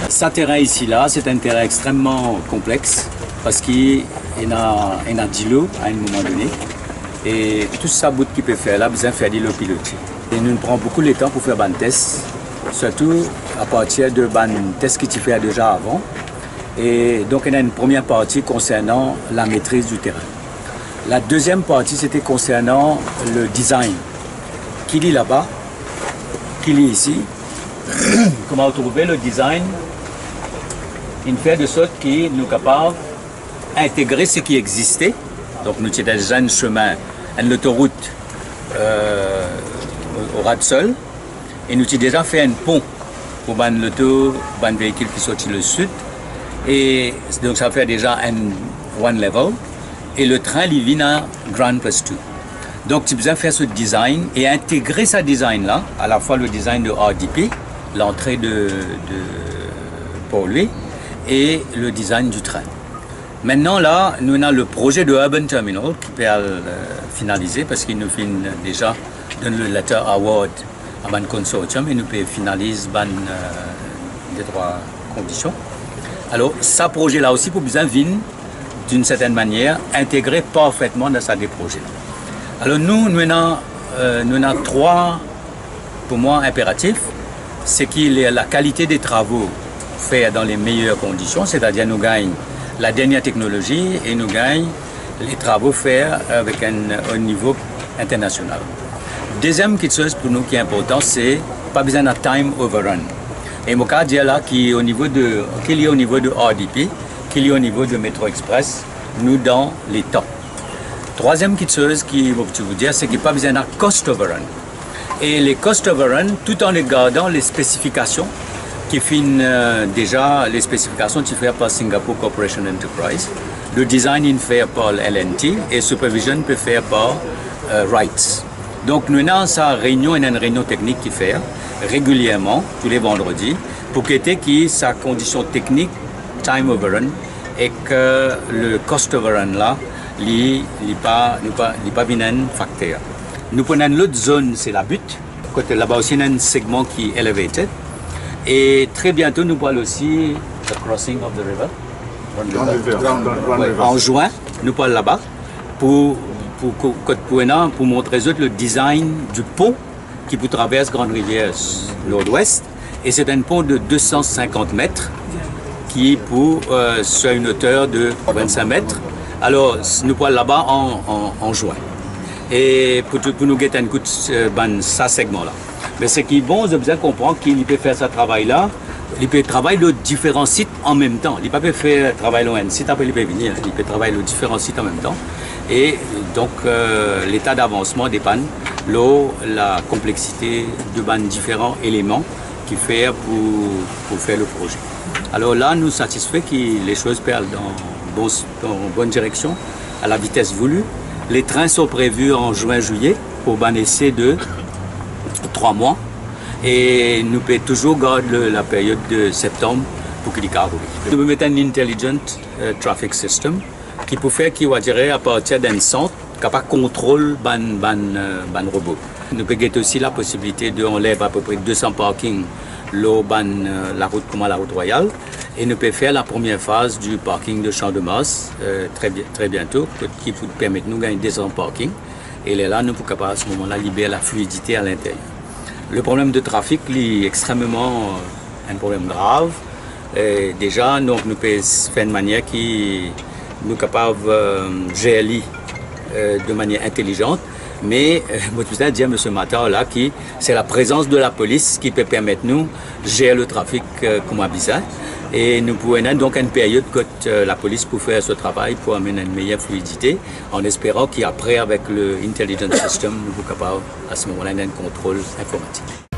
Ce terrain ici, là, c'est un terrain extrêmement complexe parce qu'il y a de l'eau à un moment donné. Et tout ça bout qui peut faire là, besoin de faire de l'eau piloter. Et nous prenons beaucoup de temps pour faire des tests, surtout à partir de tests que tu fais déjà avant. Et donc, il y a une première partie concernant la maîtrise du terrain. La deuxième partie, c'était concernant le design. Qu'il est là-bas, qu'il est ici. Comment trouver le design, il fait de sorte qu'il nous capable d'intégrer ce qui existait. Donc, nous avons déjà un chemin, une autoroute au ras de sol. Et nous avons déjà fait un pont pour les véhicules qui sont sur le sud. Et donc, ça fait déjà un one level. Et le train, il vient à Grand Plus 2. Donc, tu as besoin de faire ce design et intégrer ce design-là, à la fois le design de RDP, l'entrée pour lui, et le design du train. Maintenant, là, nous avons le projet de Urban Terminal qui peut finaliser parce qu'il nous finit déjà donne le letter award à un consortium et nous peut finaliser les trois conditions. Alors, ce projet-là aussi, pour besoin venir d'une certaine manière, intégrer parfaitement dans des projets. Alors, nous avons trois, pour moi, impératifs. C'est qu'il y a la qualité des travaux faits dans les meilleures conditions, c'est-à-dire nous gagnons la dernière technologie et nous gagnons les travaux faits avec un niveau international. Deuxième chose pour nous qui est important, c'est pas besoin de time overrun. Et mon cas dire là qu'il y a au niveau de RDP, qu'il y a au niveau de Metro Express, nous dans les temps. Troisième chose qui je vous dire, c'est qu'il n'y a pas besoin de cost overrun. Et les cost overrun, tout en gardant les spécifications qui finissent déjà les spécifications qui fait par Singapore Corporation Enterprise. Le design est fait par LNT et supervision peut faire par Rights. Donc nous avons une réunion technique qui fait régulièrement, tous les vendredis, pour que sa condition technique, time overrun, et que le cost overrun là, n'est pas un facteur. Nous prenons l'autre zone, c'est la butte. Côté là-bas aussi, il y a un segment qui est elevated. Et très bientôt, nous parlons aussi the crossing of the river. En juin, nous parlons là-bas pour montrer le design du pont qui peut traverser Grande Rivière nord-ouest. Et c'est un pont de 250 mètres qui est sur une hauteur de 25 mètres. Alors, nous parlons là-bas en juin. Et pour nous guetter un coup de ce segment-là. Mais ce qui est bon, c'est besoin de comprendre qu'il peut faire ce travail-là, il peut travailler sur différents sites en même temps. Il ne peut pas faire travail sur un site, après il peut venir, il peut travailler sur différents sites en même temps. Et donc, l'état d'avancement dépend de la complexité de différents éléments qu'il fait pour faire le projet. Alors là, nous satisfait que les choses perdent dans bonne direction, à la vitesse voulue. Les trains sont prévus en juin-juillet pour un essai de 3 mois. Et nous pouvons toujours garder la période de septembre pour qu'il y ait Nous pouvons mettre un intelligent traffic system qui peut faire qu'il va dire à partir d'un centre capable de contrôler ban robot. Nous pouvons aussi la possibilité d'enlever à peu près 200 parkings la route comme la route royale. Et nous pouvons faire la première phase du parking de Champ-de-Mars très bientôt, qui peut permettre de nous gagner 200 parkings. Et là, nous pouvons à ce moment-là libérer la fluidité à l'intérieur. Le problème de trafic est extrêmement un problème grave. Et déjà, donc, nous pouvons faire une manière qui nous est capable de gérer de manière intelligente. Mais je voudrais dire, M. Matar, là, c'est la présence de la police qui peut permettre nous de gérer le trafic comme à besoin. Et nous pouvons donc une période que la police peut faire ce travail pour amener une meilleure fluidité, en espérant qu'après, avec le Intelligence System, nous sommes capables à ce moment-là d'un contrôle informatique.